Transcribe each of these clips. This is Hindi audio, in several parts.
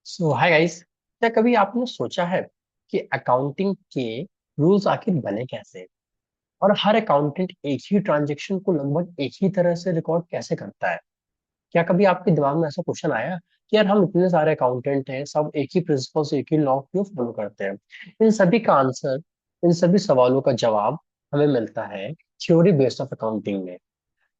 सो हाय गाइस। क्या कभी आपने सोचा है कि अकाउंटिंग के रूल्स आखिर बने कैसे, और हर अकाउंटेंट एक ही ट्रांजेक्शन को लगभग एक ही तरह से रिकॉर्ड कैसे करता है? क्या कभी आपके दिमाग में ऐसा क्वेश्चन आया कि यार हम इतने सारे अकाउंटेंट हैं, सब एक ही प्रिंसिपल्स एक ही लॉ क्यों फॉलो करते हैं? इन सभी का आंसर, इन सभी सवालों का जवाब हमें मिलता है थ्योरी बेस्ड ऑफ अकाउंटिंग में।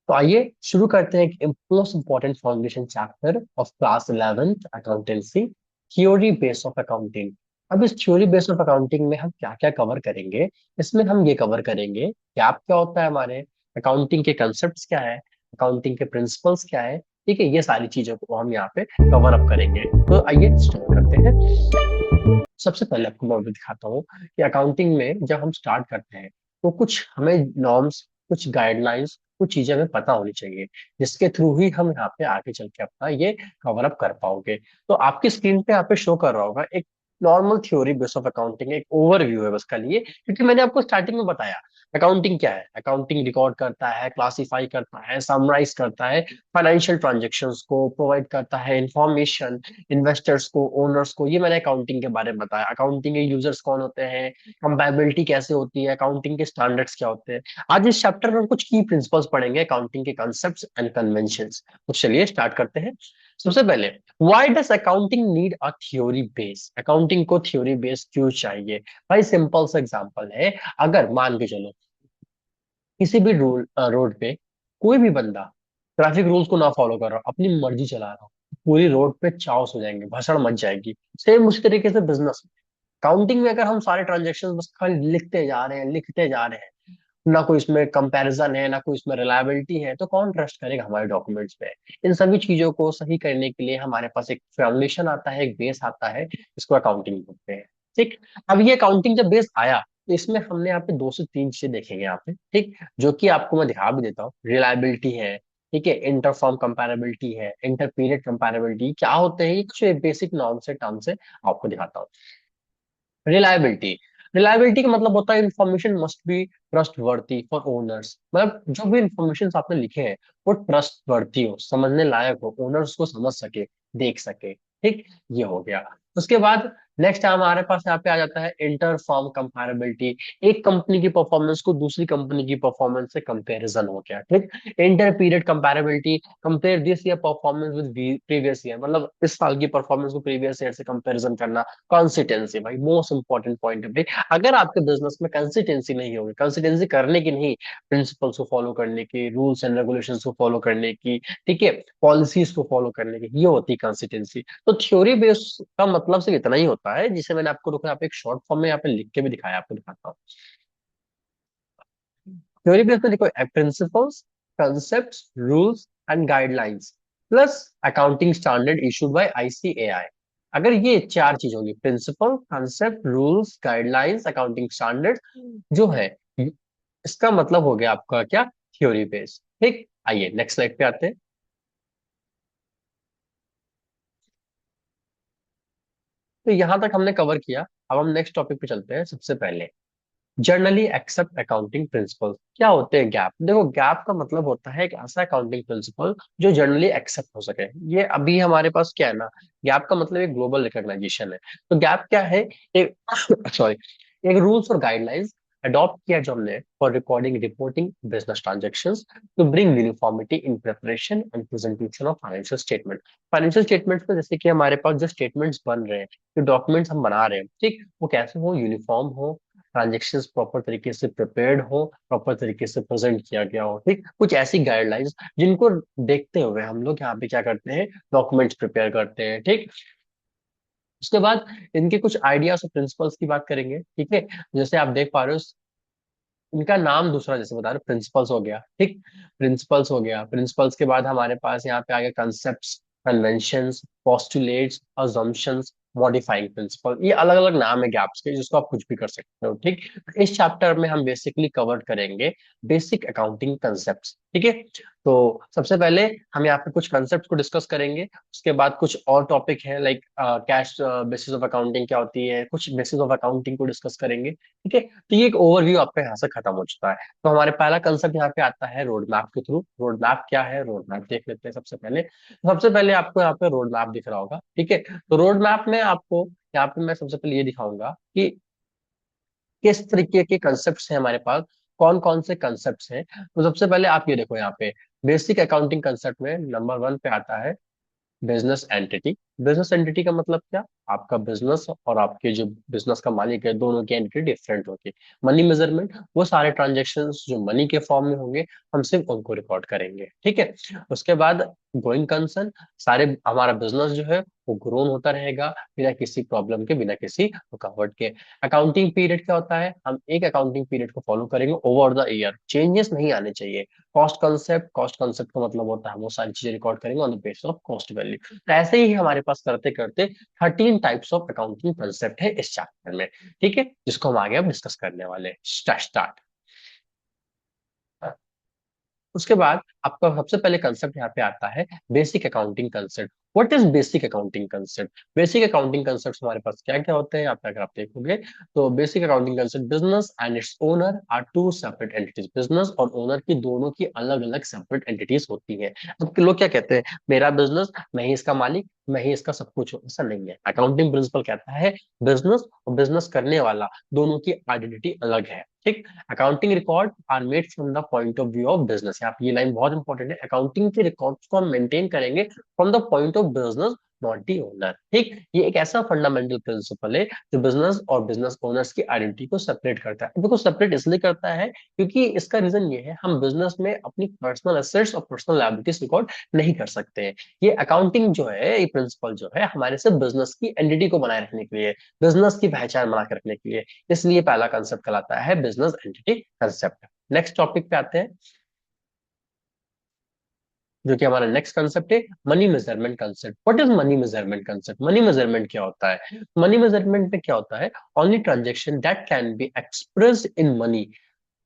तो आइए शुरू करते हैं एक most important foundation chapter of class 11th accountancy, theory base of accounting. अब इस थ्योरी बेस ऑफ अकाउंटिंग में हम क्या क्या कवर करेंगे? इसमें हम ये कवर करेंगे गैप क्या होता है हमारे, अकाउंटिंग के कंसेप्ट क्या है, अकाउंटिंग के प्रिंसिपल्स क्या है। ठीक है, ये सारी चीजों को हम यहाँ पे कवर अप करेंगे। तो आइए स्टार्ट करते हैं। सबसे पहले आपको मैं दिखाता हूँ कि अकाउंटिंग में जब हम स्टार्ट करते हैं तो कुछ हमें नॉर्म्स, कुछ गाइडलाइंस, कुछ चीजें हमें पता होनी चाहिए, जिसके थ्रू ही हम यहाँ पे आगे चल के अपना ये कवर अप कर पाओगे। तो आपकी स्क्रीन पे यहाँ पे शो कर रहा होगा एक normal theory base of accounting, एक ओवरव्यू है बस का लिए, क्योंकि मैंने आपको स्टार्टिंग में बताया अकाउंटिंग क्या है। अकाउंटिंग रिकॉर्ड करता है, क्लासिफाई करता है, समराइज करता है फाइनेंशियल ट्रांजेक्शन्स को, प्रोवाइड करता है इंफॉर्मेशन इन्वेस्टर्स को, ओनर्स को। ये मैंने अकाउंटिंग के बारे में बताया। अकाउंटिंग के यूजर्स कौन होते हैं, कंपेबिलिटी कैसे होती है, अकाउंटिंग के स्टैंडर्ड्स क्या होते हैं। आज इस चैप्टर में हम कुछ की प्रिंसिपल्स पढ़ेंगे अकाउंटिंग के कॉन्सेप्ट्स एंड कन्वेंशंस। तो चलिए स्टार्ट करते हैं। सबसे पहले, why does accounting need a theory base? Accounting को थ्योरी बेस क्यों चाहिए? भाई सिंपल सा एग्जांपल है। अगर मान के चलो किसी भी रोड पे कोई भी बंदा ट्रैफिक रूल्स को ना फॉलो कर रहा हो, अपनी मर्जी चला रहा हो, पूरी रोड पे चाओस हो जाएंगे, भसड़ मच जाएगी। सेम उसी तरीके से बिजनेस में, काउंटिंग में अगर हम सारे ट्रांजेक्शन बस खाली लिखते जा रहे हैं, लिखते जा रहे हैं, ना कोई इसमें कंपैरिजन है, ना कोई इसमें रिलायबिलिटी है, तो कौन ट्रस्ट करेगा हमारे डॉक्यूमेंट्स पे? इन सभी चीजों को सही करने के लिए हमारे पास एक फाउंडेशन आता है, एक बेस आता है, इसको अकाउंटिंग बोलते हैं। ठीक। अब ये अकाउंटिंग जब बेस आया तो इसमें हमने यहाँ पे दो से तीन चीजें देखेंगे यहाँ पे, ठीक, जो कि आपको मैं दिखा भी देता हूँ। रिलायबिलिटी है, ठीक है, इंटर फर्म कंपैरेबिलिटी है, इंटर पीरियड कंपैरेबिलिटी क्या होते हैं, ये कुछ बेसिक नॉर्म से टर्म से आपको दिखाता हूँ। रिलायबिलिटी, रिलायबिलिटी का मतलब होता है इंफॉर्मेशन मस्ट बी ट्रस्ट वर्दी फॉर ओनर्स। मतलब जो भी इंफॉर्मेशन आपने लिखे हैं वो ट्रस्ट वर्दी हो, समझने लायक हो, ओनर्स को समझ सके, देख सके। ठीक, ये हो गया। उसके बाद नेक्स्ट हमारे पास यहाँ पे आ जाता है इंटर फर्म कंपैरेबिलिटी। एक कंपनी की परफॉर्मेंस को दूसरी कंपनी की परफॉर्मेंस से कंपैरिजन हो गया। ठीक। Inter period comparability, compare this year performance with previous year, मतलब इस साल की परफॉर्मेंस को प्रीवियस ईयर से कंपैरिजन करना। कंसिस्टेंसी भाई मोस्ट इंपॉर्टेंट पॉइंट है भाई। अगर आपके बिजनेस में कंसिस्टेंसी नहीं होगी, कंसिस्टेंसी करने की नहीं, प्रिंसिपल्स को फॉलो करने की, रूल्स एंड रेगुलेशंस को फॉलो करने की, ठीक है, पॉलिसीज को फॉलो करने की, ये होती है कंसिस्टेंसी। तो थ्योरी बेस का मतलब सिर्फ इतना ही होता है, जिसे मैंने आपको रुको यहाँ पे एक शॉर्ट फॉर्म में यहाँ पे लिख के भी दिखाया, आपको दिखाता हूँ। थ्योरी बेस में देखो, principles, concept, rules and guidelines plus accounting standard issued by ICAI. अगर ये चार चीज होगी, principle, concept, rules, guidelines, accounting standard जो है, इसका मतलब हो गया आपका क्या, थ्योरी बेस। ठीक, आइए नेक्स्ट स्लाइड पे आते हैं। तो यहां तक हमने कवर किया। अब हम नेक्स्ट टॉपिक पे चलते हैं। सबसे पहले, जनरली एक्सेप्ट अकाउंटिंग प्रिंसिपल क्या होते हैं? गैप, देखो गैप का मतलब होता है एक ऐसा अकाउंटिंग प्रिंसिपल जो जनरली एक्सेप्ट हो सके। ये अभी हमारे पास क्या है ना, गैप का मतलब एक ग्लोबल रिकॉग्नाइजेशन है। तो गैप क्या है? एक सॉरी, एक रूल्स और गाइडलाइंस अडॉप्ट किया जो हमने for recording, reporting business transactions, to bring uniformity in preparation and presentation of financial statement. Financial statements में जैसे कि हमारे पास जो स्टेटमेंट्स बन रहे हैं, जो डॉक्यूमेंट्स हम बना रहे हैं, ठीक, वो कैसे हो, यूनिफॉर्म हो, ट्रांजेक्शन्स प्रॉपर तरीके से प्रिपेयर्ड हो, प्रॉपर तरीके से प्रेजेंट किया गया हो। ठीक, कुछ ऐसी गाइडलाइंस जिनको देखते हुए हम लोग यहाँ पे क्या करते हैं, डॉक्यूमेंट्स प्रिपेयर करते हैं। ठीक। उसके बाद इनके कुछ आइडियाज और प्रिंसिपल्स की बात करेंगे। ठीक है, जैसे आप देख पा रहे हो, इनका नाम दूसरा जैसे बता रहे, प्रिंसिपल्स हो गया। ठीक, प्रिंसिपल्स हो गया। प्रिंसिपल्स के बाद हमारे पास यहाँ पे आ गया concept, conventions, postulates, assumptions, modifying principle. ये अलग अलग नाम है गैप्स के, जिसको आप कुछ भी कर सकते हो। ठीक, इस चैप्टर में हम बेसिकली कवर करेंगे बेसिक अकाउंटिंग कंसेप्ट। ठीक है, तो सबसे पहले हम यहाँ पे कुछ कंसेप्ट को डिस्कस करेंगे, उसके बाद कुछ और टॉपिक है like cash basis of accounting क्या होती है, कुछ बेसिस ऑफ अकाउंटिंग को डिस्कस करेंगे। ठीक है, तो ये एक ओवरव्यू आपका यहाँ से खत्म हो चुका है। तो हमारे पहला कंसेप्ट यहाँ पे आता है रोड मैप के थ्रू। रोड मैप क्या है, रोड मैप देख लेते हैं सबसे पहले आपको यहाँ पे रोड मैप दिख रहा होगा। ठीक है, तो रोड मैप में आपको यहाँ पे मैं सबसे पहले ये दिखाऊंगा कि किस तरीके के कंसेप्ट हैं हमारे पास, कौन कौन से कंसेप्ट हैं। तो सबसे पहले आप ये देखो, यहाँ पे बेसिक अकाउंटिंग कंसेप्ट में नंबर 1 पे आता है बिजनेस एंटिटी। बिजनेस एंटिटी का मतलब क्या, आपका बिजनेस और आपके जो बिजनेस का मालिक है, दोनों की एंटिटी डिफरेंट होगी। मनी मेजरमेंट, वो सारे ट्रांजेक्शन्स जो मनी के फॉर्म में होंगे, हम सिर्फ उनको रिकॉर्ड करेंगे। ठीक है, उसके बाद गोइंग कंसर्न, सारे हमारा बिजनेस जो है वो ग्रोन होता रहेगा बिना किसी प्रॉब्लम के, बिना किसी रुकावट के। अकाउंटिंग पीरियड क्या होता है, हम एक अकाउंटिंग पीरियड को फॉलो करेंगे ओवर द ईयर, चेंजेस नहीं आने चाहिए। कॉस्ट कंसेप्ट का मतलब होता है वो सारी चीजें रिकॉर्ड करेंगे on the basis of cost value. तो ऐसे ही हमारे पास करते करते 13 टाइप्स ऑफ अकाउंटिंग कंसेप्ट है इस चैप्टर में। ठीक है, जिसको हम आगे अब डिस्कस करने वाले हैं। स्टार्ट। उसके बाद आपका सबसे पहले कंसेप्ट यहाँ पे आता है basic accounting concept. What is basic accounting concept, basic accounting concept हमारे पास क्या क्या होते हैं यहाँ पे अगर आप देखोगे, तो basic accounting concept, business and its owner are two separate entities. Business और ओनर की दोनों की अलग अलग सेपरेट एंटिटीज होती है। अब लोग क्या कहते हैं, मेरा बिजनेस, मैं ही इसका मालिक, मैं ही इसका सब कुछ हूँ। ऐसा नहीं है। अकाउंटिंग प्रिंसिपल कहता है बिजनेस और बिजनेस करने वाला दोनों की आइडेंटिटी अलग है। ठीक, accounting record are made from the point of view of business. यहाँ पे ये लाइन बहुत इंपॉर्टेंट है, अकाउंटिंग के रिकॉर्ड्स को हम मेंटेन करेंगे from the point of business, not the owner. ठीक, ये एक ऐसा फंडामेंटल प्रिंसिपल है जो बिजनेस और बिजनेस ओनर्स की आइडेंटिटी को सेपरेट करता है। देखो सेपरेट इसलिए करता है क्योंकि इसका रीजन ये है, हम बिजनेस में अपनी पर्सनल एसेट्स और पर्सनल लायबिलिटीज रिकॉर्ड नहीं कर सकते हैं। ये अकाउंटिंग जो है, ये प्रिंसिपल जो है, हमारे सिर्फ बिजनेस की एंटिटी को बनाए रखने के लिए, बिजनेस की पहचान बना के रखने के लिए, इसलिए पहला कंसेप्ट कहलाता है business entity concept. Next topic पे आते हैं, जो कि हमारा नेक्स्ट कंसेप्ट है money measurement concept. What is money measurement concept, money measurement क्या होता है। मनी मेजरमेंट में क्या होता है, only transaction that can be expressed in money,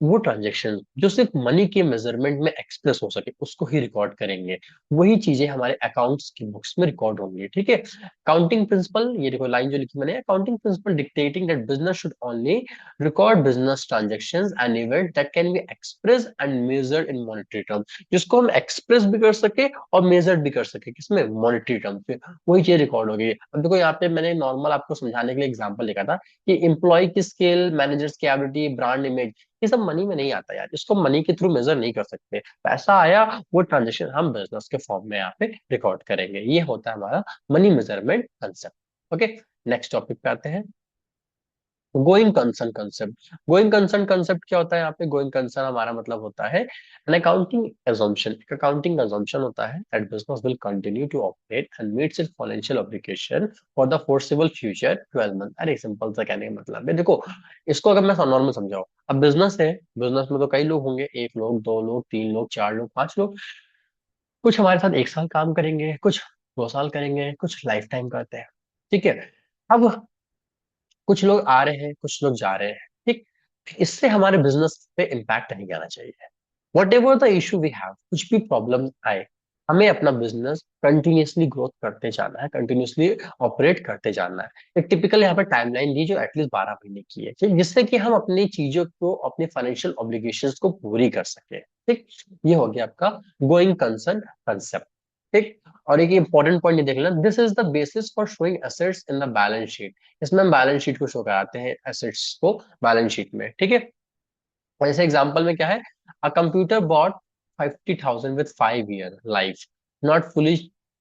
वो ट्रांजेक्शन जो सिर्फ मनी के मेजरमेंट में एक्सप्रेस हो सके उसको ही रिकॉर्ड करेंगे। वही चीजें हमारे अकाउंट्स की बुक्स में रिकॉर्ड होंगी। ठीक है, अकाउंटिंग प्रिंसिपल, ये देखो लाइन जो लिखी मैंने, accounting principle dictating that business should only record business transactions and event that can be express and measured in monetary terms, जिसको हम एक्सप्रेस भी कर सके और मेजर्ड भी कर सके, किसमें, मॉनेटरी टर्म्स में। वही चीज रिकॉर्ड होगी। अब देखो यहाँ पे मैंने नॉर्मल आपको समझाने के लिए एग्जांपल लिखा था कि एम्प्लॉय की स्किल, मैनेजर्स की एबिलिटी, ब्रांड इमेज, ये सब मनी में नहीं आता यार, इसको मनी के थ्रू मेजर नहीं कर सकते। पैसा आया, वो ट्रांजेक्शन हम बिजनेस के फॉर्म में यहाँ पे रिकॉर्ड करेंगे। ये होता है हमारा money measurement concept. Okay, next topic पे आते हैं, going concern concept. Going concern concept क्या होता है, यहाँ पे गोइंग कंसर्न हमारा मतलब होता है एन अकाउंटिंग assumption, एक अकाउंटिंग assumption होता है that business will continue to operate and meets its financial obligation for the foreseeable future 12 month. अरे सिंपल सा कहने का मतलब है, देखो इसको अगर मैं नॉर्मल समझाऊं, अब बिजनेस है, बिजनेस में तो कई लोग होंगे, 1 लोग, 2 लोग, 3 लोग, 4 लोग, 5 लोग। कुछ हमारे साथ 1 साल काम करेंगे, कुछ 2 साल करेंगे, कुछ लाइफ टाइम करते हैं। ठीक है, अब कुछ लोग आ रहे हैं, कुछ लोग जा रहे हैं। ठीक, इससे हमारे बिजनेस पे इम्पैक्ट नहीं आना चाहिए। Whatever the issue we have, कुछ भी प्रॉब्लम आए, हमें अपना बिजनेस कंटिन्यूअसली ग्रोथ करते जाना है, कंटिन्यूअसली ऑपरेट करते जाना है। एक टिपिकल यहाँ पर टाइमलाइन दी जो एटलीस्ट 12 महीने की है, ठीक, जिससे कि हम अपनी चीजों को, अपने फाइनेंशियल ऑब्लिगेशंस को पूरी कर सके। ठीक, ये हो गया आपका गोइंग कंसर्न कंसेप्ट। ठीक, और एक इंपॉर्टेंट पॉइंट ये देख लेना, this is the basis for showing assets in the balance sheet. इसमें हम बैलेंस शीट को शो कराते हैं, एसेट्स को बैलेंस शीट में। ठीक है, वैसे एग्जांपल में क्या है, a computer bought 50,000 with 5 year life, not fully,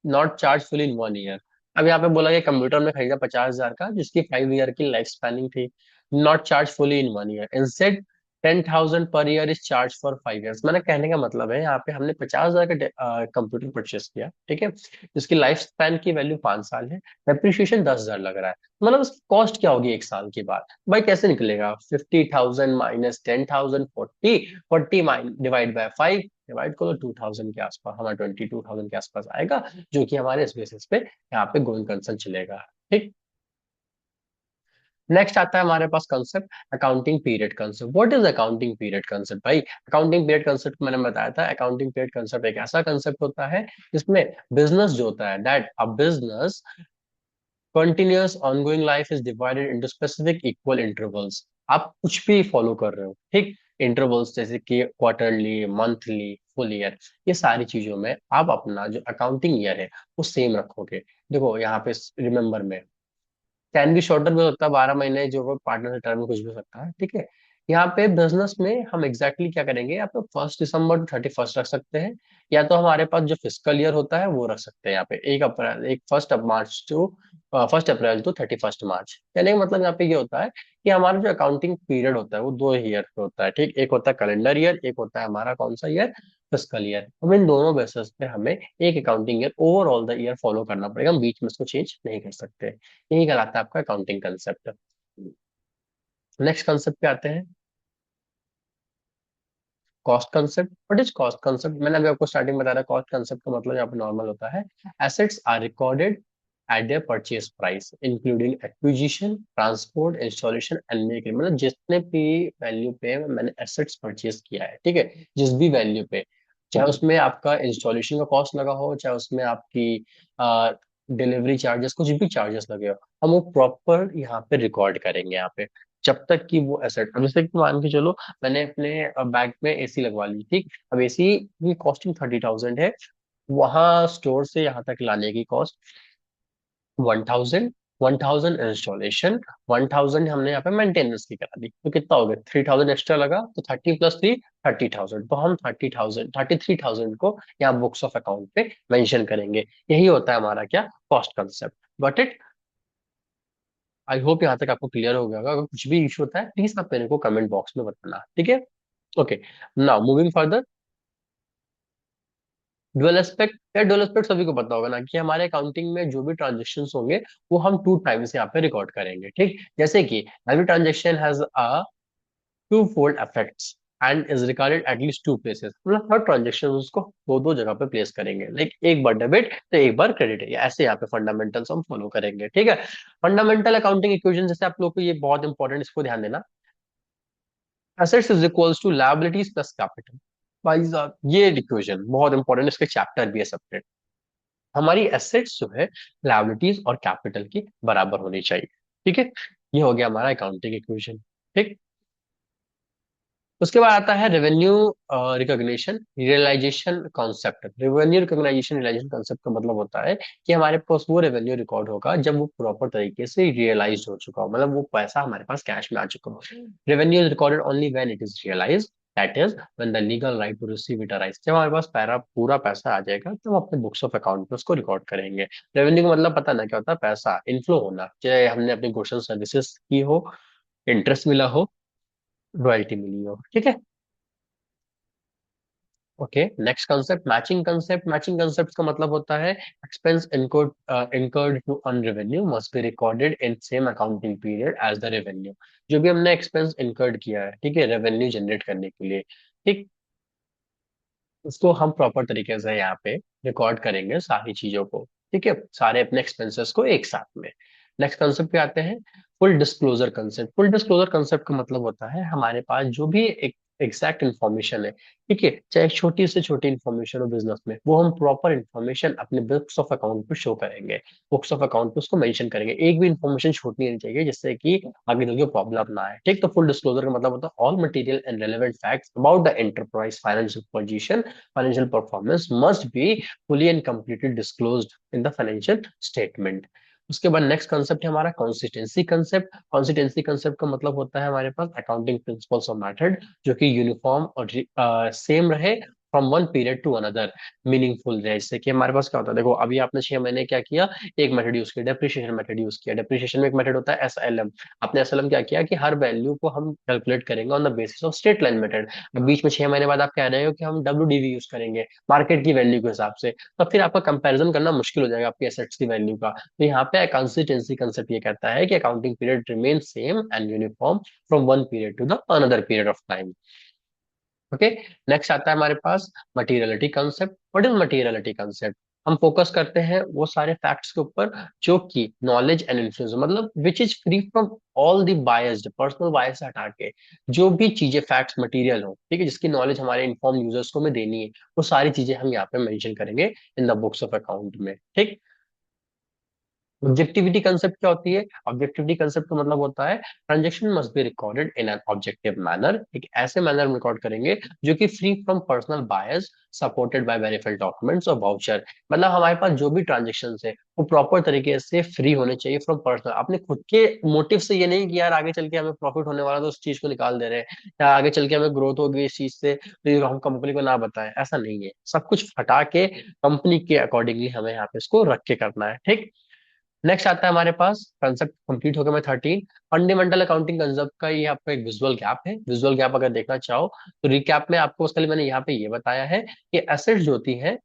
not charge fully in 1 year. अब यहाँ पे बोला कि कंप्यूटर में खरीदा 50,000 का जिसकी 5 ईयर की लाइफ स्पैनिंग थी, not charge fully in 1 year, instead 10,000 per year is charge for 5 years. मैंने कहने का मतलब है, यहाँ पे हमने 50,000 का कंप्यूटर परचेस किया, ठीक है, जिसकी लाइफ स्पैन की वैल्यू 5 साल है, डेप्रिशिएशन 10,000 लग रहा है, मतलब उसकी कॉस्ट क्या होगी 1 साल के बाद। भाई कैसे निकलेगा, 50,000 माइनस 10,000, 40, 40 डिवाइड बाय 5, डिवाइड करो 2,000 के आसपास, हमारा 22,000 के आसपास आएगा, जो कि हमारे इस बेसिस पे यहाँ पे गोइंग कंसर्न चलेगा। ठीक, नेक्स्ट आता है हमारे पास concept accounting period concept. What is accounting period concept भाई? अकाउंटिंग पीरियड कंसेप्ट मैंने बताया था, अकाउंटिंग पीरियड कंसेप्ट एक ऐसा कंसेप्ट होता है जिसमें बिजनेस जो होता है, that a business continuous ongoing life is divided into specific equal intervals. आप कुछ भी फॉलो कर रहे हो, ठीक, इंटरवल्स जैसे कि क्वार्टरली, मंथली, फुल ईयर, ये सारी चीजों में आप अपना जो अकाउंटिंग ईयर है वो सेम रखोगे। देखो यहाँ पे रिमेंबर में कैन बी शॉर्टर भी हो सकता है, 12 महीने जो पार्टनर से टर्म में कुछ भी हो सकता है, ठीक है। यहाँ पे बिजनेस में हम एग्जैक्टली क्या करेंगे, यहाँ पे 1 दिसंबर टू 31 रख सकते हैं, या तो हमारे पास जो फिजिकल ईयर होता है वो रख सकते हैं यहाँ पे 1 अप्रैल, 1 मार्च टू 31 मार्च। कहने का मतलब यहाँ पे ये होता है कि हमारा जो अकाउंटिंग पीरियड होता है वो 2 ईयर का होता है, ठीक। एक होता है कैलेंडर ईयर, एक होता है हमारा कौन सा ईयर, फिजिकल ईयर। हम इन दोनों बेसिस पे हमें एक accounting year overall the year follow करना पड़ेगा, हम बीच में इसको चेंज नहीं कर सकते। यही कहलाता है आपका अकाउंटिंग कंसेप्ट। नेक्स्ट कंसेप्ट पे आते हैं, cost concept. What is cost concept? मैंने अभी आपको स्टार्टिंग में बताया, कॉस्ट कंसेप्ट का मतलब यहाँ पे नॉर्मल होता है, assets are recorded at their purchase price including acquisition, transport, installation and making. मतलब जितने भी वैल्यू पे मैंने एसेट्स परचेज किया है, ठीक है, जिस भी वैल्यू पे, चाहे उसमें आपका इंस्टॉलेशन का कॉस्ट लगा हो, चाहे उसमें आपकी डिलीवरी चार्जेस, कुछ भी चार्जेस लगे हो, हम वो प्रॉपर यहाँ पे रिकॉर्ड करेंगे यहाँ पे, जब तक कि वो एसेट, अब जैसे कि मान के चलो मैंने अपने बैंक में एसी लगवा ली, ठीक। अब एसी की कॉस्टिंग 30,000 है, वहां स्टोर से यहाँ तक लाने की कॉस्ट 1,000, 1,000 इंस्टॉलेशन, 1,000 हमने यहाँ पे मेंटेनेंस की करा दी, तो कितना हो गया, 3,000 एक्स्ट्रा लगा, तो 30 + 3, 30,000। तो हम 30,000, 33,000 को यहाँ बुक्स ऑफ अकाउंट पे मेंशन करेंगे। यही होता है हमारा क्या, cost concept. But it, I hope यहाँ तक आपको क्लियर हो गया होगा। अगर कुछ भी इशू होता है प्लीज आप मेरे को कमेंट बॉक्स में बताना, ठीक है। Okay, now moving further, dual aspect. या ड्युअल एस्पेक्ट सभी को पता होगा ना कि हमारे अकाउंटिंग में जो भी ट्रांजेक्शन होंगे वो हम 2 टाइम्स यहाँ पे रिकॉर्ड करेंगे, ठीक। जैसे कि every transaction has a two fold effects and is recorded at least 2 places. मतलब हर ट्रांजेक्शन उसको दो दो जगह पे प्लेस करेंगे, लाइक एक बार डेबिट तो एक बार क्रेडिट है, ऐसे यहाँ पे फंडामेंटल्स हम फॉलो करेंगे, ठीक है। फंडामेंटल अकाउंटिंग इक्वेशन, जैसे आप लोग को ये बहुत इंपॉर्टेंट, इसको ध्यान देना, assets is equals to liabilities plus capital. भाई साहब ये इक्वेशन बहुत इंपॉर्टेंट, इसके चैप्टर भी है सेपरेट। हमारी एसेट्स जो है लायबिलिटीज और कैपिटल की बराबर होनी चाहिए, ठीक है। ये हो गया हमारा अकाउंटिंग इक्वेशन, ठीक। उसके बाद आता है revenue recognition realisation concept. Revenue recognisation realisation concept का मतलब होता है कि हमारे पास वो रेवेन्यू रिकॉर्ड होगा जब वो प्रॉपर तरीके से रियलाइज हो चुका हो, मतलब वो पैसा हमारे पास कैश में आ चुका हो। Revenue is recorded only when it is realise, that is when the legal right to receive it arise. जब हमारे पास पैरा पूरा पैसा आ जाएगा तो हम अपने बुक्स ऑफ अकाउंट में उसको रिकॉर्ड करेंगे। रेवेन्यू का मतलब पता ना क्या होता है, पैसा इनफ्लो होना, चाहे हमने अपनी गुड्स एंड सर्विसेज की हो, इंटरेस्ट मिला हो, रॉयल्टी मिली हो, ठीक है। Okay, next concept matching concept. Matching concept का मतलब होता है expense incurred to earn revenue must be recorded in same accounting period as the revenue. जो भी हमने एक्सपेंस इनकर्ड किया है, ठीक है, रेवेन्यू जनरेट करने के लिए, ठीक, उसको हम प्रॉपर तरीके से यहाँ पे रिकॉर्ड करेंगे सारी चीजों को, ठीक है, सारे अपने एक्सपेंसेस को एक साथ में। नेक्स्ट कंसेप्ट पे आते हैं, full disclosure concept. Full disclosure concept का मतलब होता है हमारे पास जो भी एक एग्जैक्ट इन्फॉर्मेशन है, ठीक है, चाहे छोटी से छोटी इन्फॉर्मेशन हो बिजनेस में, वो हम प्रॉपर इन्फॉर्मेशन अपने बुक्स ऑफ अकाउंट पे शो करेंगे, बुक्स ऑफ अकाउंट पे उसको मेंशन करेंगे। एक भी इन्फॉर्मेशन छूटनी नहीं चाहिए जिससे कि आगे चल के प्रॉब्लम ना आए, ठीक। तो फुल डिस्क्लोजर का मतलब होता है all material and relevant facts about the enterprise financial position, financial performance must be fully and completely disclosed in the financial statement। उसके बाद नेक्स्ट कंसेप्ट है हमारा कंसिस्टेंसी कंसेप्ट। कंसिस्टेंसी कंसेप्ट का मतलब होता है हमारे पास अकाउंटिंग प्रिंसिपल्स और मेथड जो कि यूनिफॉर्म और सेम रहे from one period to another, meaningful रहे। जैसे कि हमारे पास क्या होता है, देखो अभी आपने 6 महीने क्या किया, एक मेथड यूज किया, डेप्रिसिएशन मेथड यूज किया। डेप्रिसिएशन में एक मेथड होता है SLM। आपने SLM क्या किया कि हर वैल्यू को हम कैलकुलेट करेंगे on the basis of straight line method. बीच में 6 महीने बाद आप कह रहे हो कि हम WDV यूज करेंगे मार्केट की वैल्यू के हिसाब से, तो फिर आपका कंपैरिजन करना मुश्किल हो जाएगा आपकी एसेट्स की वैल्यू का। तो यहाँ पे कंसिस्टेंसी कंसेप्ट ये कहता है कि accounting period remain same and uniform from one period to the another period of time. Okay, next आता है हमारे पास materiality concept. What is materiality concept? हम फोकस करते हैं वो सारे फैक्ट्स के ऊपर जो कि नॉलेज एंड इन्फ्लुएंस, मतलब which is free from all the biased, personal bias हटा के जो भी चीजें फैक्ट्स मटेरियल हो, ठीक है, जिसकी नॉलेज हमारे इन्फॉर्म यूजर्स को में देनी है, वो सारी चीजें हम यहाँ पे मेंशन करेंगे in the books of account में। ठीक। ऑब्जेक्टिविटी कंसेप्ट क्या होती है? ऑब्जेक्टिविटी कंसेप्ट का मतलब होता है transaction must be recorded in an objective manner, एक ऐसे मैनर में रिकॉर्ड करेंगे जो कि free from personal bias, supported by verified documents और वाउचर। मतलब हमारे पास जो भी ट्रांजेक्शन है वो प्रॉपर तरीके से फ्री होने चाहिए फ्रॉम पर्सनल, अपने खुद के मोटिव से। ये नहीं कि यार आगे चल के हमें प्रॉफिट होने वाला तो उस चीज को निकाल दे रहे हैं, या आगे चल के हमें ग्रोथ होगी इस चीज से तो ये हम कंपनी को ना बताएं, ऐसा नहीं है। सब कुछ हटा के कंपनी के अकॉर्डिंगली हमें यहाँ पे इसको रख के करना है। ठीक। नेक्स्ट आता है हमारे पास कंसेप्ट, कंप्लीट हो गया मैं 13। फंडामेंटल अकाउंटिंग कंसेप्ट का ये आपका एक विजुअल गैप है। विजुअल गैप अगर देखना चाहो तो रिकैप में आपको उसके लिए मैंने यहाँ पे ये बताया है कि एसेट्स जो होती है,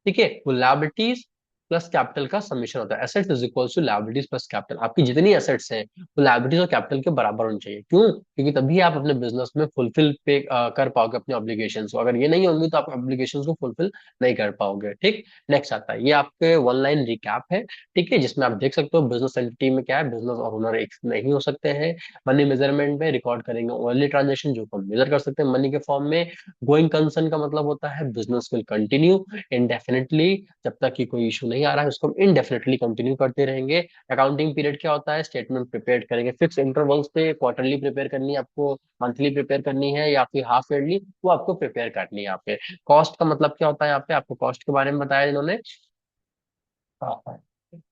ठीक है, वो लायबिलिटीज प्लस कैपिटल का समीशन होता है। Assets is equals to liabilities plus capital. आपकी जितनी एसेट्स हैं वो लायबिलिटीज और कैपिटल के बराबर होनी चाहिए। क्यों? क्योंकि तभी आप अपने बिजनेस में फुलफिल पे कर पाओगे अपने ऑब्लिगेशंस को। अगर ये नहीं होंगी तो आप ऑब्लिगेशंस को फुलफिल नहीं कर पाओगे। ठीक। नेक्स्ट आता है, ये आपके वन लाइन रिकैप है, ठीक है, जिसमें आप देख सकते हो बिजनेस एंटिटी में क्या है, बिजनेस और ओनर एक नहीं हो सकते हैं। मनी मेजरमेंट में रिकॉर्ड करेंगे ओनली ट्रांजेक्शन जो हम मेजर कर सकते हैं मनी के फॉर्म में। गोइंग कंसर्न का मतलब होता है बिजनेस विल कंटिन्यू इंडेफिनेटली, जब तक कि कोई इशू नहीं आ रहा है उसको हम इंडेफिनेटली कंटिन्यू करते रहेंगे। अकाउंटिंग पीरियड क्या होता है? स्टेटमेंट प्रिपेयर करेंगे फिक्स इंटरवल्स पे, क्वार्टरली प्रिपेयर करनी है आपको, मंथली प्रिपेयर करनी है या फिर हाफ ईयरली, वो आपको प्रिपेयर करनी है यहाँ पे। कॉस्ट का मतलब क्या होता है? यहाँ पे आपको कॉस्ट के बारे में बताया इन्होंने।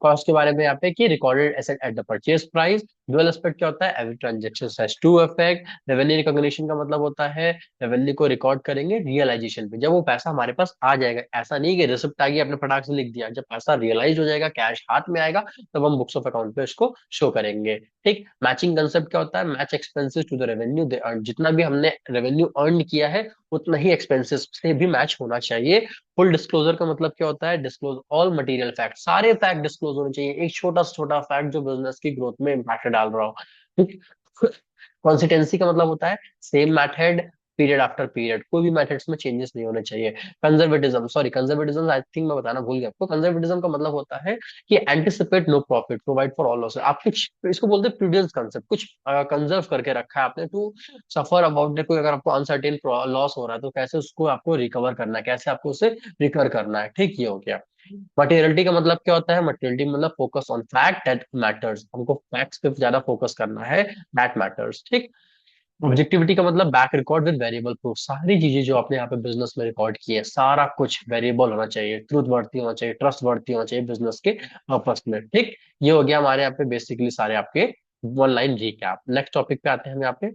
कॉस्ट के बारे में यहाँ पे कि recorded asset at the purchase price. Dual aspect क्या होता है? Every transaction has two effect. Revenue recognition का मतलब होता है रेवेन्यू को रिकॉर्ड करेंगे रियलाइजेशन पे, जब वो पैसा हमारे पास आ जाएगा। ऐसा नहीं कि रिसिप्ट आ गई अपने फटाक से लिख दिया, जब पैसा रियलाइज हो जाएगा, कैश हाथ में आएगा, तब हम बुक्स ऑफ अकाउंट पे इसको शो करेंगे। ठीक। मैचिंग कंसेप्ट क्या होता है? Match expenses to the revenue they earn. जितना भी हमने रेवेन्यू अर्न किया है उतना ही एक्सपेंसेस से भी मैच होना चाहिए। फुल डिस्क्लोजर का मतलब क्या होता है? डिस्क्लोज ऑल मटेरियल फैक्ट, सारे फैक्ट डिस्क्लोज होने चाहिए, एक छोटा से छोटा फैक्ट जो बिजनेस की ग्रोथ में इम्पैक्ट डाल रहा हो। ठीक। कंसिस्टेंसी का मतलब होता है same method period after period, कोई भी मेथड्स में चेंजेस नहीं होने चाहिए। Conservatism, sorry conservatism I think मैं बताना भूल गया आपको। कंजर्वेटिज्म का मतलब होता है कि anticipate no profit, provide for all loss. आप कुछ इसको बोलते हैं प्रूडेंस कंसेप्ट, कुछ कंजर्व करके रखा है आपने टू सफर अबाउट कोई अगर आपको अनसर्टेन लॉस हो रहा है तो कैसे उसको आपको रिकवर करना है, कैसे आपको उसे रिकवर करना है। ठीक। ये हो गया। मटेरियलिटी का मतलब क्या होता है? मटेरियलिटी मतलब focus on fact that matters, हमको फैक्ट्स पे ज्यादा फोकस करना है, दैट मैटर्स। ठीक। ऑब्जेक्टिविटी का मतलब back record with variable proof, सारी चीजें जो आपने यहाँ पे बिजनेस में रिकॉर्ड की है सारा कुछ वेरिएबल होना चाहिए, ट्रूथ वर्ती होना चाहिए, ट्रस्ट वर्ती होना चाहिए बिजनेस के पर्पस में। ठीक। ये हो गया हमारे यहाँ पे बेसिकली सारे आपके one line recap. Next topic पे आते हैं हम यहाँ पे,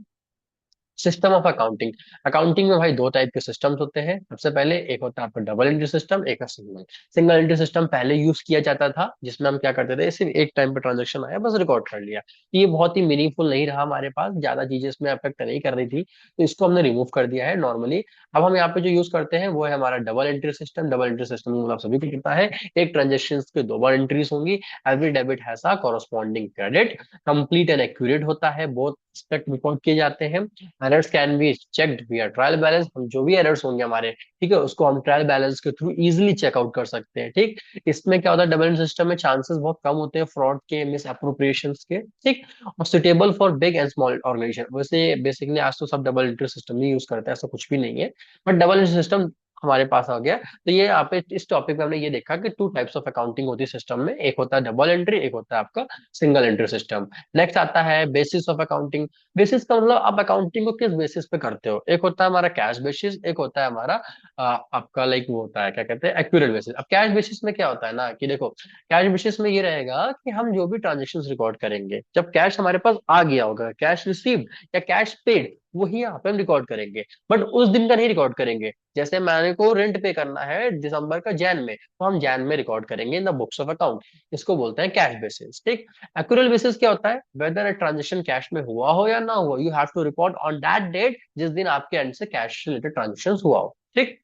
सिस्टम ऑफ अकाउंटिंग। अकाउंटिंग में भाई दो टाइप के सिस्टम्स होते हैं। सबसे पहले एक होता है आपका डबल एंट्री सिस्टम, एक है सिंगल। सिंगल एंट्री सिस्टम पहले यूज किया जाता था, जिसमें हम क्या करते थे, सिर्फ एक टाइम पे ट्रांजेक्शन आया बस रिकॉर्ड कर लिया। ये बहुत ही मीनिंगफुल नहीं रहा, हमारे पास ज्यादा चीजें इसमें अफेक्ट नहीं कर रही थी, तो इसको हमने रिमूव कर दिया है नॉर्मली। अब हम यहाँ पे जो यूज करते हैं वो है हमारा double entry system. Double entry system मतलब सभी को पता है, एक ट्रांजेक्शन के दो बार एंट्रीज होंगी। Every debit has a corresponding credit, complete and accurate होता है, बोथ एस्पेक्ट रिकॉर्ड किए जाते हैं। एरर्स कैन बी चेक्ड विया ट्रायल बैलेंस, हम जो भी एरर्स होंगे हमारे, ठीक है, उसको हम ट्रायल बैलेंस के थ्रू इजिली चेकआउट कर सकते हैं। ठीक। इसमें क्या होता है, डबल सिस्टम में चांसेस बहुत कम होते हैं फ्रॉड के, मिस अप्रोप्रिएशन के। ठीक। और suitable for big and small organisation. वैसे बेसिकली आज तो सब डबल एंट्री सिस्टम ही यूज करते हैं, ऐसा कुछ भी नहीं है, बट डबल एंट्री सिस्टम हमारे पास आ गया। तो ये आप इस टॉपिक में हमने ये देखा कि टू टाइप्स ऑफ अकाउंटिंग होती है सिस्टम में, एक होता है डबल एंट्री, एक होता है आपका सिंगल एंट्री सिस्टम। नेक्स्ट आता है बेसिस ऑफ अकाउंटिंग। बेसिस का मतलब आप अकाउंटिंग को किस बेसिस पे करते हो? एक होता है हमारा कैश बेसिस, एक होता है हमारा आपका लाइक वो होता है क्या कहते हैं एक्यूरेट बेसिस। अब कैश बेसिस में क्या होता है ना कि देखो, कैश बेसिस में ये रहेगा कि हम जो भी ट्रांजेक्शन रिकॉर्ड करेंगे जब कैश हमारे पास आ गया होगा, कैश रिसीव्ड या कैश पेड, वही यहाँ पे हम रिकॉर्ड करेंगे। बट उस दिन का नहीं रिकॉर्ड करेंगे। जैसे मैंने को रेंट पे करना है दिसंबर का जैन में, तो हम जैन में रिकॉर्ड करेंगे in the books of account. इसको बोलते हैं कैश बेसिस। ठीक। एक्यूरेट बेसिस क्या होता है? वेदर अ ट्रांजेक्शन कैश में हुआ हो या ना हुआ, you have to record on that date जिस दिन आपके एंड से कैश रिलेटेड ट्रांजेक्शन हुआ हो। ठीक।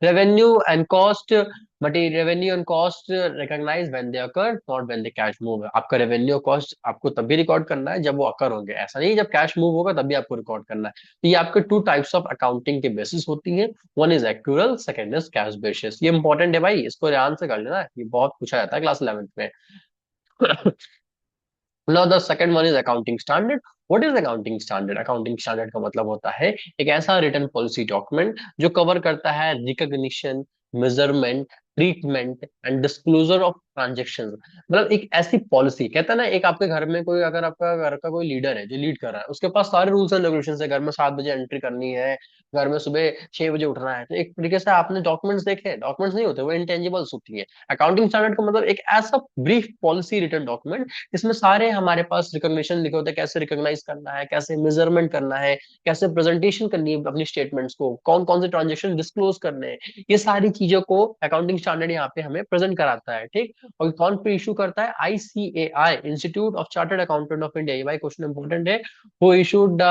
Revenue and cost, material revenue and cost recognize when they occur, not when the cash move. आपका रेवेन्यू और कॉस्ट आपको तभी रिकॉर्ड करना है जब वो अकर होंगे, ऐसा नहीं जब कैश मूव होगा तभी आपको रिकॉर्ड करना है। तो ये आपके टू टाइप्स ऑफ अकाउंटिंग के बेसिस होती है। One is accrual, second is cash basis. ये इंपॉर्टेंट है भाई, इसको ध्यान से कर लेना, ये बहुत पूछा जाता है क्लास 11th में। Now the second one is accounting standard. What is accounting standard? Accounting standard का मतलब होता है एक ऐसा रिटर्न पॉलिसी डॉक्यूमेंट जो कवर करता है recognition, measurement, treatment and disclosure of transactions. मतलब एक ऐसी पॉलिसी, कहता है ना, एक आपके घर में कोई, अगर आपका घर का कोई लीडर है जो लीड कर रहा है, उसके पास सारे रूल्स एंड रेगुलेशन है, घर में 7 बजे एंट्री करनी है, घर में सुबह 6 बजे उठना है, तो एक तरीके से आपने डॉक्यूमेंट्स देखे, डॉक्यूमेंट्स नहीं होते, वो इंटेंजिबल्स होती है। अकाउंटिंग स्टैंडर्ड का मतलब एक ऐसा ब्रीफ पॉलिसी रिटर्न डॉक्यूमेंट, इसमें सारे हमारे पास रिकॉग्निशन लिखे होते हैं, कैसे रिकॉग्नाइज करना है, कैसे मेजरमेंट करना है, कैसे प्रेजेंटेशन करनी है अपनी स्टेटमेंट्स को, कौन कौन से ट्रांजेक्शन डिस्क्लोज करने हैं, ये सारी चीजों को अकाउंटिंग स्टैंडर्ड यहाँ पे हमें प्रेजेंट कराता है, ठीक। और कौन पे इशू करता है? ICAI, institute of chartered accountant of India. ये भाई क्वेश्चन इंपॉर्टेंट है। वो issued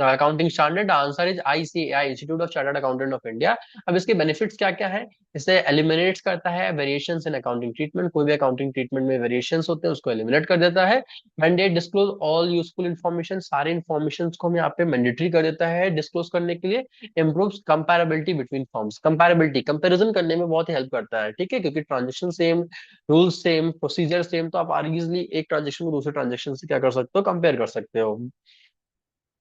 accounting standard, answer is ICAI, institute of chartered accountant of India. अब इसके बेनिफिट्स क्या क्या है? इसे एलिमिनेट्स करता है वेरिएशंस इन अकाउंटिंग ट्रीटमेंट, कोई भी अकाउंटिंग ट्रीटमेंट में वेरिएशंस होते हैं उसको एलिमिनेट कर देता है। Mandate disclose all useful information, सारे इन्फॉर्मेशन को हम यहाँ पे मैंडेटरी कर देता है डिस्क्लोज करने के लिए। इम्प्रूव्स कंपैरेबिलिटी बिटवीन फर्म्स, कंपैरेबिलिटी, कंपैरिजन करने में बहुत हेल्प करता है, ठीक है, क्योंकि transaction same, rule same, procedure same, तो आप इजीली एक ट्रांजेक्शन को दूसरे ट्रांजेक्शन से क्या कर सकते हो, कंपेयर कर सकते हो।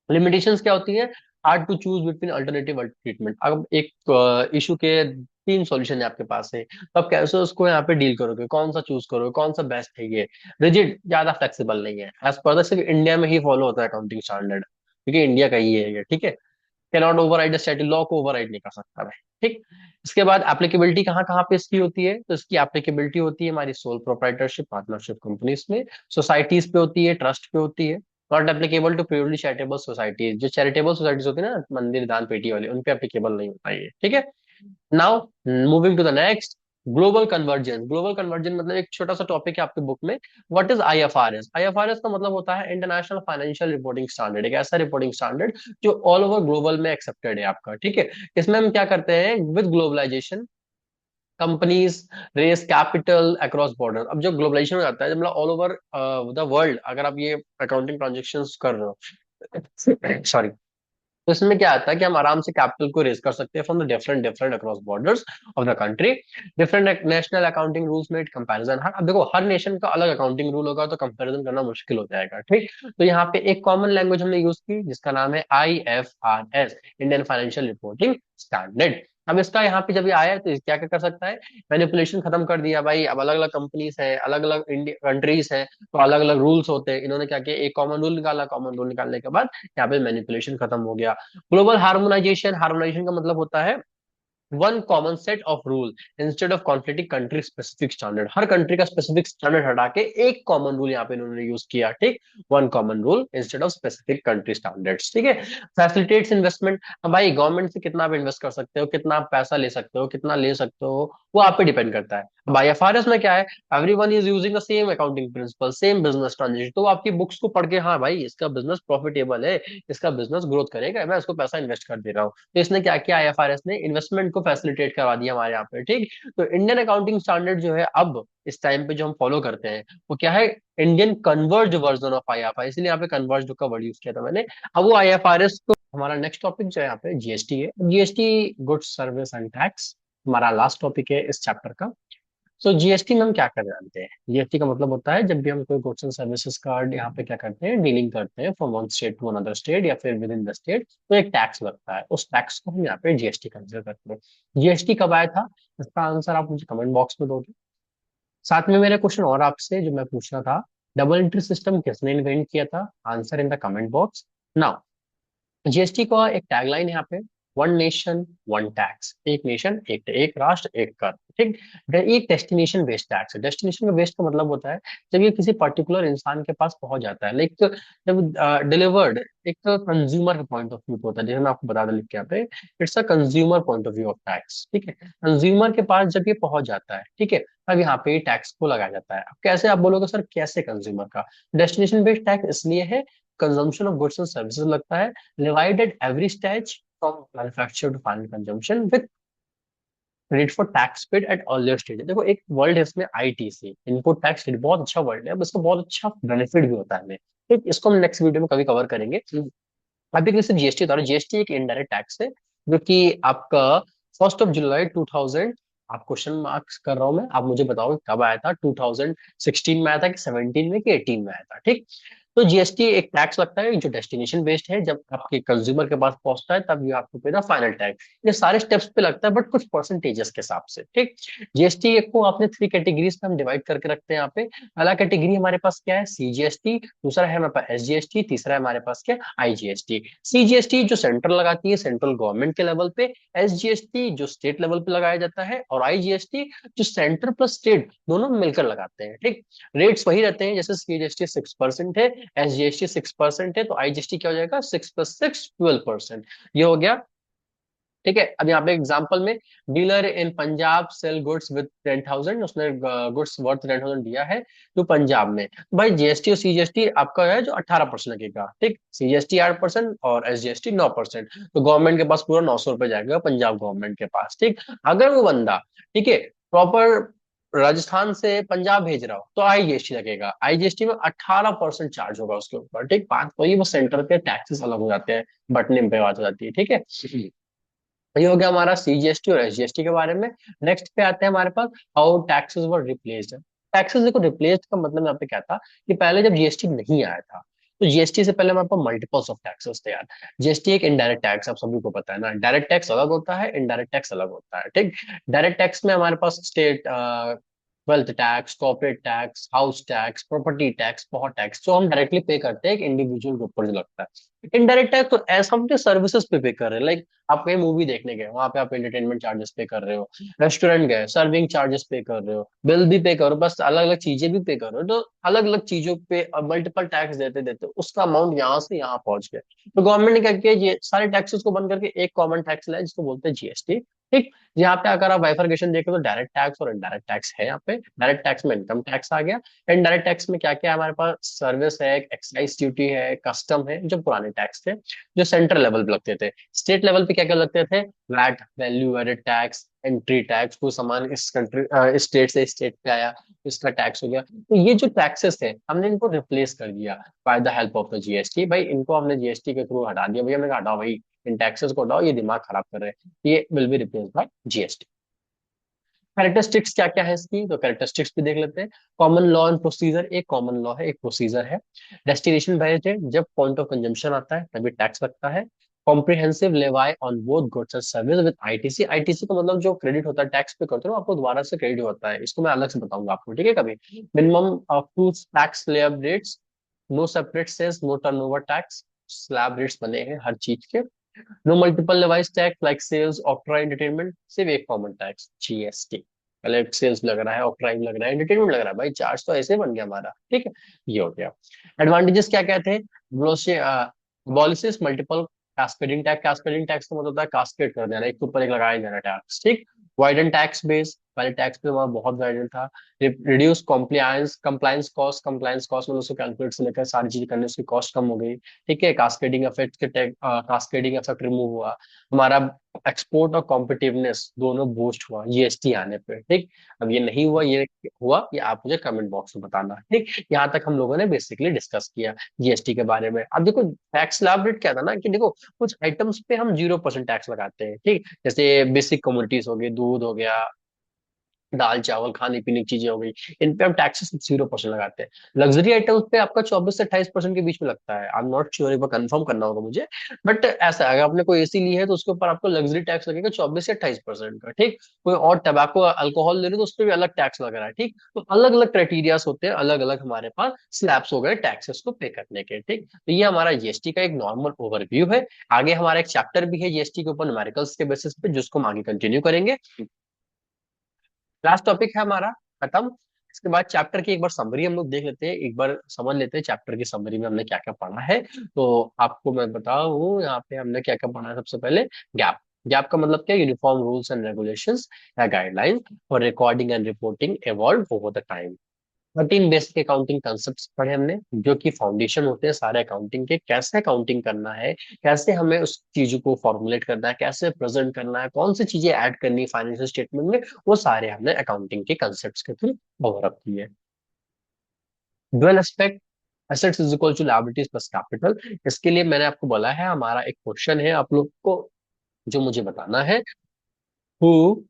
लिमिटेशंस क्या होती है? Hard to choose between alternative treatment. अब एक इशू के 3 सॉल्यूशन है आपके पास है, तो आप कैसे उसको यहाँ पे डील करोगे, कौन सा चूज करोगे, कौन सा बेस्ट है? ये रिजिड, ज्यादा फ्लेक्सिबल नहीं है, एज पर सिर्फ इंडिया में ही फॉलो होता है अकाउंटिंग स्टैंडर्ड, क्योंकि इंडिया का ही है ये, ठीक है। कैनॉट ओवरराइड स्टैट्यूट, लॉ को ओवरराइड नहीं कर सकता भाई, ठीक। इसके बाद एप्लीकेबिलिटी कहाँ कहाँ पे इसकी होती है? तो इसकी एप्लीकेबिलिटी होती है हमारी सोल प्रोप्राइटरशिप पार्टनरशिप कंपनीज में, सोसाइटीज पे होती है, ट्रस्ट पे होती है। Not applicable to purely charitable societies, जो चैरिटेबल सोसाइटीज होती है ना, मंदिर दान पेटी वाले, उन पे एप्लीकेबल नहीं होता ये, ठीक है। Now moving to the next, global convergence. Global convergence मतलब एक छोटा सा टॉपिक है आपके बुक में। What is IFRS? आईएफआरएस का मतलब होता है इंटरनेशनल फाइनेंशियल रिपोर्टिंग स्टैंडर्ड, एक ऐसा रिपोर्टिंग स्टैंडर्ड जो ऑल ओवर ग्लोबल में एक्सेप्टेड है आपका, ठीक है। इसमें हम क्या करते हैं, with globalisation companies raise capital across border. अब जब ग्लोबलाइजेशन हो जाता है, जब मतलब ऑल ओवर द वर्ल्ड अगर आप ये अकाउंटिंग ट्रांजेक्शन कर रहे हो, सॉरी, तो इसमें क्या आता है कि हम आराम से कैपिटल को रेज कर सकते हैं from the different different across borders of the country. Different national accounting rules made comparison, हर, अब देखो हर नेशन का अलग अकाउंटिंग रूल होगा, तो कंपैरिजन करना मुश्किल हो जाएगा, ठीक। तो यहाँ पे एक कॉमन लैंग्वेज हमने यूज की जिसका नाम है IFRS, Indian financial reporting standard. अब इसका यहाँ पे जब ये आया तो क्या क्या कर सकता है? मैनिपुलेशन खत्म कर दिया भाई, अब अलग अलग कंपनीज है, अलग अलग इंडिया कंट्रीज है, तो अलग अलग रूल्स होते हैं, इन्होंने क्या किया, एक कॉमन रूल निकाला, कॉमन रूल निकालने के बाद यहाँ पे मैनिपुलेशन खत्म हो गया। ग्लोबल हार्मोनाइजेशन, हार्मोनाइजेशन का मतलब होता है one common set of rule instead of conflicting country specific standard, her country का स्पेसिफिक स्टैंडर्ड हटा के एक कॉमन रूल यहाँ पे इन्होंने यूज किया, ठीक। One common rule instead of specific country standards, ठीक है। फैसिलिटेट्स इन्वेस्टमेंट, अब भाई गवर्नमेंट से कितना आप इन्वेस्ट कर सकते हो, कितना पैसा ले सकते हो, कितना ले सकते हो, वो आप पे डिपेंड करता है। अब आईएफआरएस में क्या है? Everyone is using the same accounting principle, same business transaction, तो आपकी बुक्स को पढ़ के, हाँ भाई इसका बिजनेस प्रॉफिटेबल है, इसका बिजनेस ग्रोथ करेगा, मैं उसको पैसा इन्वेस्ट कर दे रहा हूँ। तो इसने क्या किया, आईएफआरएस ने इन्वेस्टमेंट को फैसिलिटेट करवा दिया हमारे यहाँ पे, ठीक। तो इंडियन अकाउंटिंग स्टैंडर्ड जो है अब इस टाइम पे जो हम फॉलो करते हैं वो क्या है? Indian converge version of IFRS, इसलिए यहाँ पे कन्वर्ज का वर्ड यूज किया था मैंने। अब वो आईएफआरएस को, हमारा नेक्स्ट टॉपिक जो है यहाँ पे जीएसटी है। GST, goods service and tax, हमारा लास्ट टॉपिक है इस चैप्टर का। सो जीएसटी में हम क्या कर जानते हैं? जीएसटी का मतलब होता है जब भी हम कोई गुड्स एंड सर्विसेज का यहाँ पे क्या करते हैं, डीलिंग करते हैं from one state to another state या फिर विद इन द स्टेट, तो एक टैक्स लगता है, उस टैक्स को हम यहाँ पे जीएसटी कंसिडर करते हैं। जीएसटी कब आया था? इसका आंसर आप मुझे कमेंट बॉक्स में दोगे। साथ में मेरा क्वेश्चन और आपसे जो मैं पूछना था, डबल एंट्री सिस्टम किसने इन्वेंट किया था? Answer in the comment box now. GST का एक टैगलाइन यहाँ पे, वन नेशन वन टैक्स, एक नेशन एक राष्ट्र एक कर, ठीक। एक डेस्टिनेशन बेस्ड टैक्स है। डेस्टिनेशन बेस्ड का मतलब होता है जब ये किसी पर्टिकुलर इंसान के पास पहुंच जाता है, लाइक जब डिलीवर्ड, एक कंज्यूमर का पॉइंट ऑफ व्यू होता है, जैसे मैं आपको बता दूं लिख के यहाँ पे, it's a consumer point of view of tax, ठीक है। कंज्यूमर के पास जब ये पहुंच जाता है, ठीक है, तब यहाँ पे टैक्स को लगाया जाता है। अब कैसे, आप बोलोगे सर कैसे कंज्यूमर का? डेस्टिनेशन बेस्ड टैक्स इसलिए है, consumption of goods and services लगता है, divided every stage from manufacture to final consumption with credit for tax paid at earlier stage. देखो एक वर्ड है इसमें आईटीसी, इनपुट टैक्स क्रेडिट, बहुत अच्छा वर्ड है, अब इसका बहुत अच्छा बेनिफिट भी होता है हमें। ठीक, इसको हम नेक्स्ट वीडियो में कभी कवर करेंगे। अभी जैसे जीएसटी बता रहा हूँ, जीएसटी एक इनडायरेक्ट टैक्स है जो कि आपका 1 जुलाई 2000, आप क्वेश्चन मार्क्स कर रहा हूं मैं, आप मुझे बताओ कब आया था, 2016 में आया था कि 17 में कि 18 में आया था। ठीक, तो जीएसटी एक टैक्स लगता है जो डेस्टिनेशन बेस्ड है, जब आपके कंज्यूमर के पास पहुंचता है तब ये आपको पे द फाइनल टैक्स। ये सारे स्टेप्स पे लगता है बट कुछ परसेंटेजेस के हिसाब से। ठीक, जीएसटी को आपने 3 कैटेगरीज में हम डिवाइड करके रखते हैं यहाँ पे। पहला कैटेगरी हमारे पास क्या है, सीजीएसटी, दूसरा है हमारे पास एसजीएसटी, तीसरा है हमारे पास क्या, आईजीएसटी। सीजीएसटी जो सेंट्रल लगाती है, सेंट्रल गवर्नमेंट के लेवल पे, एसजीएसटी जो स्टेट लेवल पे लगाया जाता है, और आईजीएसटी जो सेंटर प्लस स्टेट दोनों मिलकर लगाते हैं। ठीक, रेट्स वही रहते हैं, जैसे सीजीएसटी 6% है, एसजीएसटी 6% है, तो आईजीएसटी क्या हो जाएगा, 6 + 6 12%। ये हो गया। ठीक है, अब यहाँ पे एग्जांपल में, dealer in Punjab sell goods with 10,000, उसने गुड्स वर्थ 10,000 दिया है तो पंजाब में, तो भाई जीएसटी और सीजीएसटी आपका है जो 18% लगेगा। ठीक, सीजीएसटी 8% और एसजीएसटी 9%, तो गवर्नमेंट के पास पूरा 900 रुपये जाएगा पंजाब गवर्नमेंट के पास। ठीक, अगर वो बंदा, ठीक है, प्रॉपर राजस्थान से पंजाब भेज रहा हो तो आईजीएसटी लगेगा, आईजीएसटी में 18% चार्ज होगा उसके ऊपर। ठीक, बात वही, वो सेंटर के टैक्सेस अलग हो जाते हैं, बटने पे बात हो जाती है। ठीक है, ये हो गया हमारा सीजीएसटी और एसजीएसटी के बारे में। नेक्स्ट पे आते हैं हमारे पास, how taxes were replaced. Taxes देखो, रिप्लेस्ड का मतलब यहाँ पे क्या था कि पहले जब जीएसटी नहीं आया था तो जीएसटी से पहले हमारे पास मल्टीपल्स ऑफ टैक्सेस थे यार। जीएसटी एक इनडायरेक्ट टैक्स, आप सभी को पता है ना, डायरेक्ट टैक्स अलग होता है, इनडायरेक्ट टैक्स अलग होता है। ठीक, डायरेक्ट टैक्स में हमारे पास state wealth tax, corporate tax, house tax, property tax, बहुत टैक्स जो हम डायरेक्टली पे करते हैं एक इंडिविजुअल के ऊपर जो लगता है। इनडायरेक्ट टैक्स तो ऐसा हम सर्विसेज पे कर रहे हैं, लाइक आप कहीं मूवी देखने गए, वहां पे आप एंटरटेनमेंट चार्जेस पे कर रहे हो, रेस्टोरेंट गए सर्विंग चार्जेस पे कर रहे हो, बिल भी पे करो, बस अलग अलग चीजें भी पे कर रहे हो, तो अलग अलग चीजों पे मल्टीपल टैक्स देते देते उसका अमाउंट यहाँ से यहाँ पहुंच गया। तो गवर्नमेंट ने क्या किया, ये सारे टैक्सेस को बंद करके एक कॉमन टैक्स लाया जिसको बोलते हैं जीएसटी। ठीक, यहाँ पे अगर आप बाइफरकेशन देखें तो डायरेक्ट टैक्स और इनडायरेक्ट टैक्स है। यहाँ पे डायरेक्ट टैक्स में इनकम टैक्स आ गया, इनडायरेक्ट टैक्स में क्या क्या है हमारे पास, सर्विस है, एक्साइज ड्यूटी है, कस्टम है, जो पुराने टैक्स थे जो सेंट्रल लेवल पे लगते थे। स्टेट लेवल पे क्या क्या लगते थे, VAT, value added tax, entry tax, कोई सामान इस कंट्री इस स्टेट से इस स्टेट पे आया तो इसका टैक्स हो गया। तो ये जो टैक्सेस थे हमने इनको रिप्लेस कर दिया by the help of the GST. भाई इनको हमने जीएसटी के थ्रू हटा दिया, भैया हमने कहा हटाओ भाई, इन टैक्सेस को हटाओ, ये दिमाग खराब कर रहे हैं, ये will be replace by GST. Characteristics क्या क्या है इसकी, तो कैरेक्टरिस्टिक्स भी देख लेते हैं। कॉमन लॉ एंड प्रोसीजर, एक कॉमन लॉ है, एक प्रोसीजर है। डेस्टिनेशन बेस्ड है, जब पॉइंट ऑफ कंजम्पशन आता है तभी टैक्स लगता है। Comprehensive लेवाई on both goods and service with ITC, ITC का मतलब जो क्रेडिट होता है टैक्स पे करते हो आपको दोबारा से क्रेडिट होता है, इसको मैं अलग से बताऊंगा आपको, ठीक है कभी। Minimum of two tax slab rates, no separate cess, no turnover tax, slab rates बने हैं हर चीज के। No multiple levies tax like sales, octroi, entertainment, सिर्फ एक कॉमन टैक्स जीएसटी। पहले सेल्स लग रहा है, ऑक्ट्रा लग रहा है, एंटरटेनमेंट लग रहा है, भाई चार्ज तो ऐसे बन गया हमारा। ठीक है, ये हो गया। एडवांटेजेस क्या क्या थे, अबॉलिशेस multiple cascading tax, cascading tax का मतलब होता है कास्केड कर देना, एक के ऊपर एक लगाया जाना टैक्स। ठीक, वाइडन टैक्स बेस, पहले टैक्स पे हमारा बहुत वाइडन था। रिड्यूस कॉम्प्लायंस, कंप्लायंस कॉस्ट मतलब उसको कैलकुलेट से लेकर सारी चीजें करने उसकी कॉस्ट कम हो गई। ठीक है, कास्केडिंग इफेक्ट के कास्केडिंग इफेक्ट रिमूव हुआ हमारा। एक्सपोर्ट और कॉम्पिटिवनेस दोनों बूस्ट हुआ जीएसटी आने पे। ठीक, अब ये नहीं हुआ, ये हुआ, ये आप मुझे कमेंट बॉक्स में बताना। ठीक, यहाँ तक हम लोगों ने बेसिकली डिस्कस किया जीएसटी के बारे में। अब देखो टैक्स स्लैब रेट क्या था ना, कि देखो कुछ आइटम्स पे हम 0% टैक्स लगाते हैं। ठीक, जैसे बेसिक कमोडिटीज हो गई, दूध हो गया, दाल चावल, खाने पीने की चीजें हो गई, इन पे हम टैक्सेस 0% लगाते हैं। लग्जरी आइटम्स पे आपका 24 से 28% के बीच में लगता है, आई एम नॉट श्योर, एक बार कंफर्म करना होगा मुझे, बट ऐसा है, अगर आपने कोई एसी ली है तो उसके ऊपर आपको लग्जरी टैक्स लगेगा 24 से 28% का। ठीक, कोई और टबैको अल्कोहल ले रहे हो तो उस पर भी अलग टैक्स लग रहा है। ठीक, तो अलग अलग क्राइटेरियाज होते हैं, अलग अलग हमारे पास स्लैब्स हो गए टैक्सेस को पे करने के। ठीक, तो ये हमारा जीएसटी का एक नॉर्मल ओवरव्यू है। आगे हमारा एक चैप्टर भी है जीएसटी के ऊपर न्यूमेरिकल्स के बेसिस पे, जिसको हम आगे कंटिन्यू करेंगे। लास्ट टॉपिक है हमारा खत्म। इसके बाद चैप्टर की एक बार समरी हम लोग देख लेते हैं, एक बार समझ लेते हैं चैप्टर की समरी में हमने क्या क्या पढ़ा है। तो आपको मैं बताऊं यहाँ पे हमने क्या क्या पढ़ा है। सबसे पहले गैप, गैप का मतलब क्या, यूनिफॉर्म रूल्स एंड रेगुलेशंस या guidelines for recording and reporting evolve over the time. 13 basic accounting concept पढ़े हमने, जो कि फाउंडेशन होते हैं सारे अकाउंटिंग के। कैसे अकाउंटिंग करना है, कैसे हमें उस चीजों को फॉर्मुलेट करना है, कैसे प्रेजेंट करना है, कौन सी चीजें ऐड करनी है फाइनेंशियल स्टेटमेंट में, वो सारे हमने अकाउंटिंग के कंसेप्ट के थ्रू कवर अप किए। Dual aspect, assets is equal to liabilities plus capital. इसके लिए मैंने आपको बोला है, हमारा एक क्वेश्चन है आप लोग को जो मुझे बताना है। हु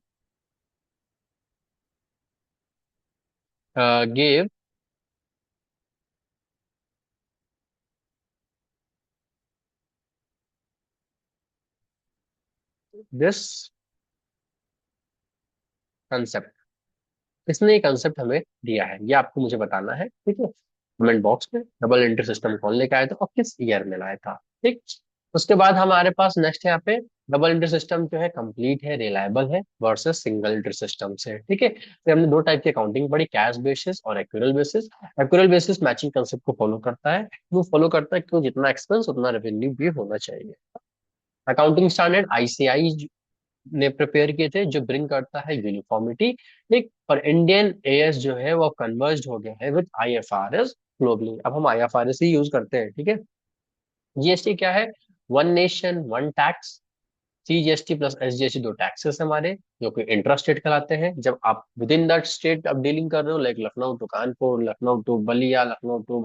गेव दिस कंसेप्ट, इसने ये कंसेप्ट हमें दिया है, ये आपको मुझे बताना है, ठीक है। कमेंट बॉक्स में डबल एंट्री सिस्टम कौन लेके आया था और किस ईयर में लाया था, ठीक। उसके बाद हमारे पास नेक्स्ट है यहाँ पे, डबल एंट्री सिस्टम जो है कंप्लीट है, रिलायबल है वर्सेस सिंगल एंट्री सिस्टम से, ठीक है। फिर हमने दो टाइप की अकाउंटिंग पढ़ी, कैश बेसिस और accrual basis. Accrual basis matching concept को फॉलो करता है, वो फॉलो करता है क्यों, जितना एक्सपेंस उतना रेवेन्यू भी होना चाहिए। अकाउंटिंग स्टैंडर्ड आईसीआई ने प्रिपेयर किए थे, जो ब्रिंग करता है यूनिफॉर्मिटी, ठीक। और इंडियन एएस जो है वो कन्वर्ज हो गया है विद आईएफआरएस ग्लोबली, अब हम आईएफआरएस ही यूज करते हैं, ठीक है। जीएसटी क्या है, one nation one tax. CGST plus SGST दो टैक्सेस हमारे, जो कि इंट्रा स्टेट कहलाते हैं। जब आप विद इन दैट स्टेट आप डीलिंग कर रहे हो, like Lucknow to Kanpur, Lucknow to Ballia, Lucknow to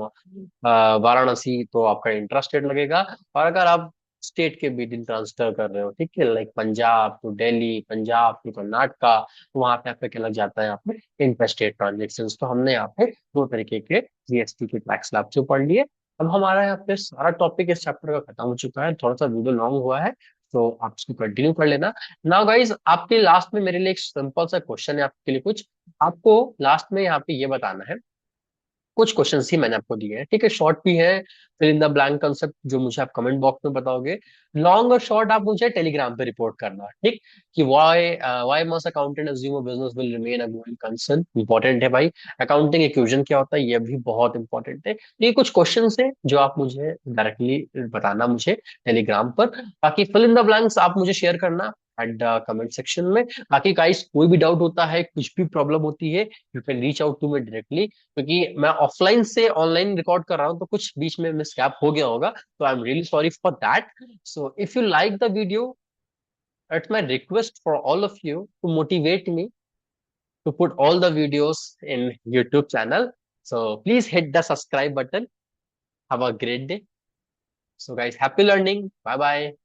Varanasi, तो आपका इंट्रा स्टेट लगेगा। और अगर आप स्टेट के बीच इन ट्रांसफर कर रहे हो, ठीक है, like Punjab to Delhi, Punjab to Karnataka, तो वहां पे आपका क्या लग जाता है, यहाँ पे इंटर स्टेट ट्रांजेक्शन। तो हमने यहाँ पे दो तरीके के जीएसटी के टैक्स स्लैब जो पढ़ लिए। अब हमारा यहाँ पे सारा टॉपिक इस चैप्टर का खत्म हो चुका है, थोड़ा सा वीडियो लॉन्ग हुआ है, तो आप इसको कंटिन्यू कर लेना। नाउ गाइज, आपके लास्ट में मेरे लिए एक सिंपल सा क्वेश्चन है आपके लिए कुछ, आपको लास्ट में यहाँ पे ये बताना है, कुछ क्वेश्चंस ही मैंने आपको दिए हैं, ठीक है, शॉर्ट भी है, fill in the blank concept जो मुझे आप कमेंट बॉक्स में बताओगे। लॉन्ग और शॉर्ट आप मुझे टेलीग्राम पे रिपोर्ट करना, ठीक। कि why must accountant assume a business will remain a going concern, important है भाई। अकाउंटिंग इक्वेशन क्या होता है, ये भी बहुत इंपॉर्टेंट है। ये कुछ क्वेश्चन है जो आप मुझे डायरेक्टली बताना मुझे टेलीग्राम पर। बाकी फिल इन द ब्लैंक्स आप मुझे शेयर करना एट द कमेंट सेक्शन में। बाकी गाइस, कोई भी डाउट होता है, कुछ भी प्रॉब्लम होती है, you can reach out to me directly, क्योंकि मैं ऑफलाइन से ऑनलाइन रिकॉर्ड कर रहा हूँ, तो कुछ बीच में मिसगैप हो गया होगा, तो I am really sorry for that. So if you like the video, it's my request for all of you to motivate me to put all the videos in YouTube channel. So please hit the subscribe button. Have a great day. So guys, happy learning. Bye bye.